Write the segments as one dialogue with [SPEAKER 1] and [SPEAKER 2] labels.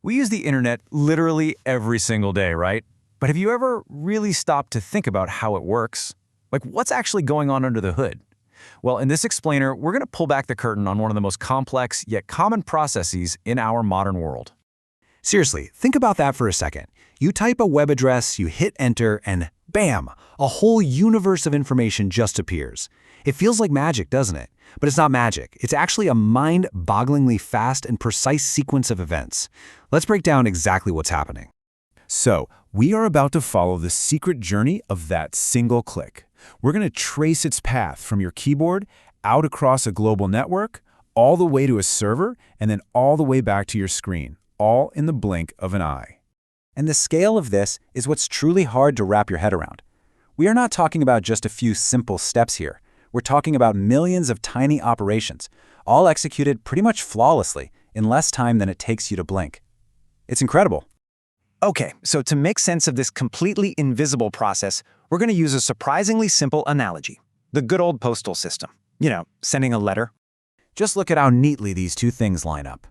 [SPEAKER 1] We use the internet literally every single day, right? But have you ever really stopped to think about how it works? Like, what's actually going on under the hood? Well, in this explainer, we're going to pull back the curtain on one of the most complex yet common processes in our modern world.
[SPEAKER 2] Seriously, think about that for a second. You type a web address, you hit enter, and bam, a whole universe of information just appears. It feels like magic, doesn't it? But it's not magic. It's actually a mind-bogglingly fast and precise sequence of events. Let's break down exactly what's happening.
[SPEAKER 3] So, we are about to follow the secret journey of that single click. We're going to trace its path from your keyboard out across a global network, all the way to a server, and then all the way back to your screen, all in the blink of an eye.
[SPEAKER 2] And the scale of this is what's truly hard to wrap your head around. We are not talking about just a few simple steps here. We're talking about millions of tiny operations, all executed pretty much flawlessly in less time than it takes you to blink. It's incredible.
[SPEAKER 4] Okay, so to make sense of this completely invisible process, we're going to use a surprisingly simple analogy. The good old postal system. You know, sending a letter.
[SPEAKER 2] Just look at how neatly these two things line up.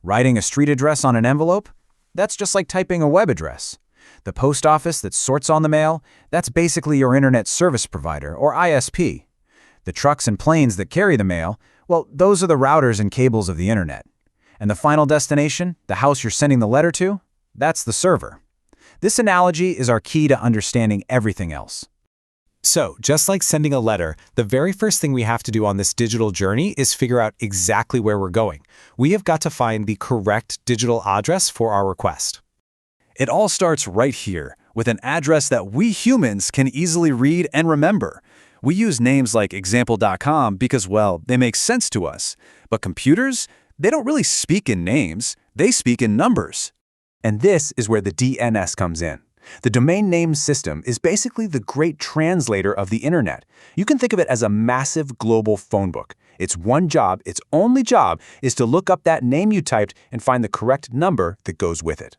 [SPEAKER 2] Writing a street address on an envelope? That's just like typing a web address. The post office that sorts on the mail? That's basically your internet service provider, or ISP. The trucks and planes that carry the mail, well, those are the routers and cables of the internet. And the final destination, the house you're sending the letter to? That's the server. This analogy is our key to understanding everything else.
[SPEAKER 5] So, just like sending a letter, the very first thing we have to do on this digital journey is figure out exactly where we're going. We have got to find the correct digital address for our request.
[SPEAKER 3] It all starts right here, with an address that we humans can easily read and remember. We use names like example.com because, well, they make sense to us. But computers, they don't really speak in names, they speak in numbers.
[SPEAKER 2] And this is where the DNS comes in. The domain name system is basically the great translator of the internet. You can think of it as a massive global phone book. Its one job, its only job, is to look up that name you typed and find the correct number that goes with it.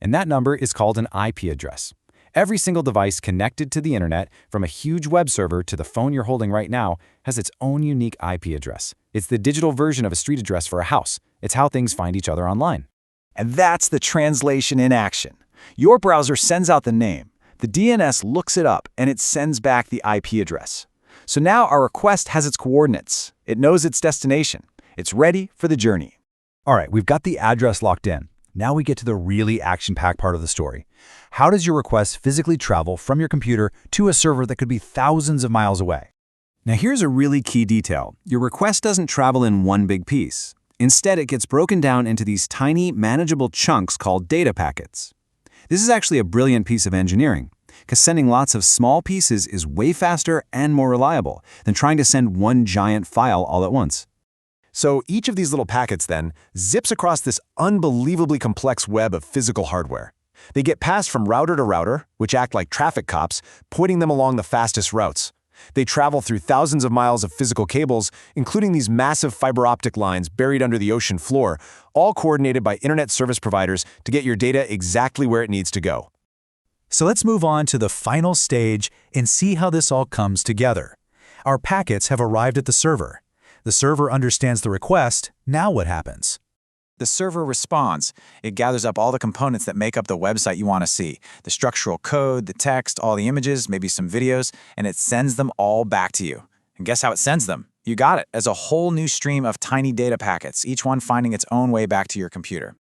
[SPEAKER 5] And that number is called an IP address. Every single device connected to the internet, from a huge web server to the phone you're holding right now, has its own unique IP address. It's the digital version of a street address for a house. It's how things find each other online.
[SPEAKER 2] And that's the translation in action. Your browser sends out the name, the DNS looks it up, and it sends back the IP address. So now our request has its coordinates. It knows its destination. It's ready for the journey.
[SPEAKER 3] All right, we've got the address locked in. Now we get to the really action-packed part of the story. How does your request physically travel from your computer to a server that could be thousands of miles away?
[SPEAKER 2] Now here's a really key detail. Your request doesn't travel in one big piece. Instead, it gets broken down into these tiny, manageable chunks called data packets. This is actually a brilliant piece of engineering, because sending lots of small pieces is way faster and more reliable than trying to send one giant file all at once.
[SPEAKER 4] So each of these little packets, then, zips across this unbelievably complex web of physical hardware. They get passed from router to router, which act like traffic cops, pointing them along the fastest routes. They travel through thousands of miles of physical cables, including these massive fiber optic lines buried under the ocean floor, all coordinated by internet service providers to get your data exactly where it needs to go.
[SPEAKER 3] So let's move on to the final stage and see how this all comes together. Our packets have arrived at the server. The server understands the request. Now what happens?
[SPEAKER 4] The server responds. It gathers up all the components that make up the website you want to see. The structural code, the text, all the images, maybe some videos, and it sends them all back to you. And guess how it sends them? You got it, as a whole new stream of tiny data packets, each one finding its own way back to your computer.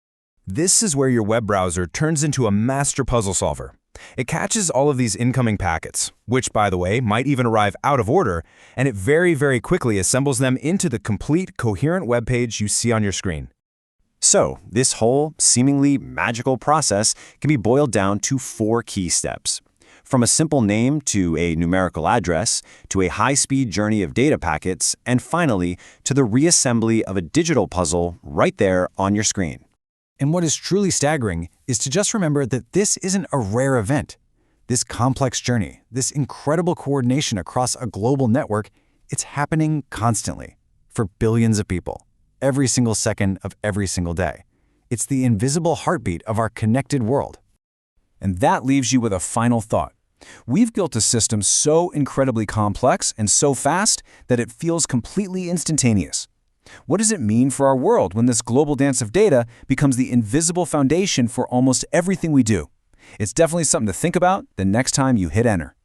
[SPEAKER 3] This is where your web browser turns into a master puzzle solver. It catches all of these incoming packets, which, by the way, might even arrive out of order, and it very, very quickly assembles them into the complete, coherent web page you see on your screen.
[SPEAKER 2] So, this whole, seemingly magical process can be boiled down to 4 key steps. From a simple name to a numerical address, to a high-speed journey of data packets, and finally, to the reassembly of a digital puzzle right there on your screen. And what is truly staggering is to just remember that this isn't a rare event. This complex journey, this incredible coordination across a global network, it's happening constantly for billions of people, every single second of every single day. It's the invisible heartbeat of our connected world. And that leaves you with a final thought. We've built a system so incredibly complex and so fast that it feels completely instantaneous.
[SPEAKER 3] What does it mean for our world when this global dance of data becomes the invisible foundation for almost everything we do? It's definitely something to think about the next time you hit enter.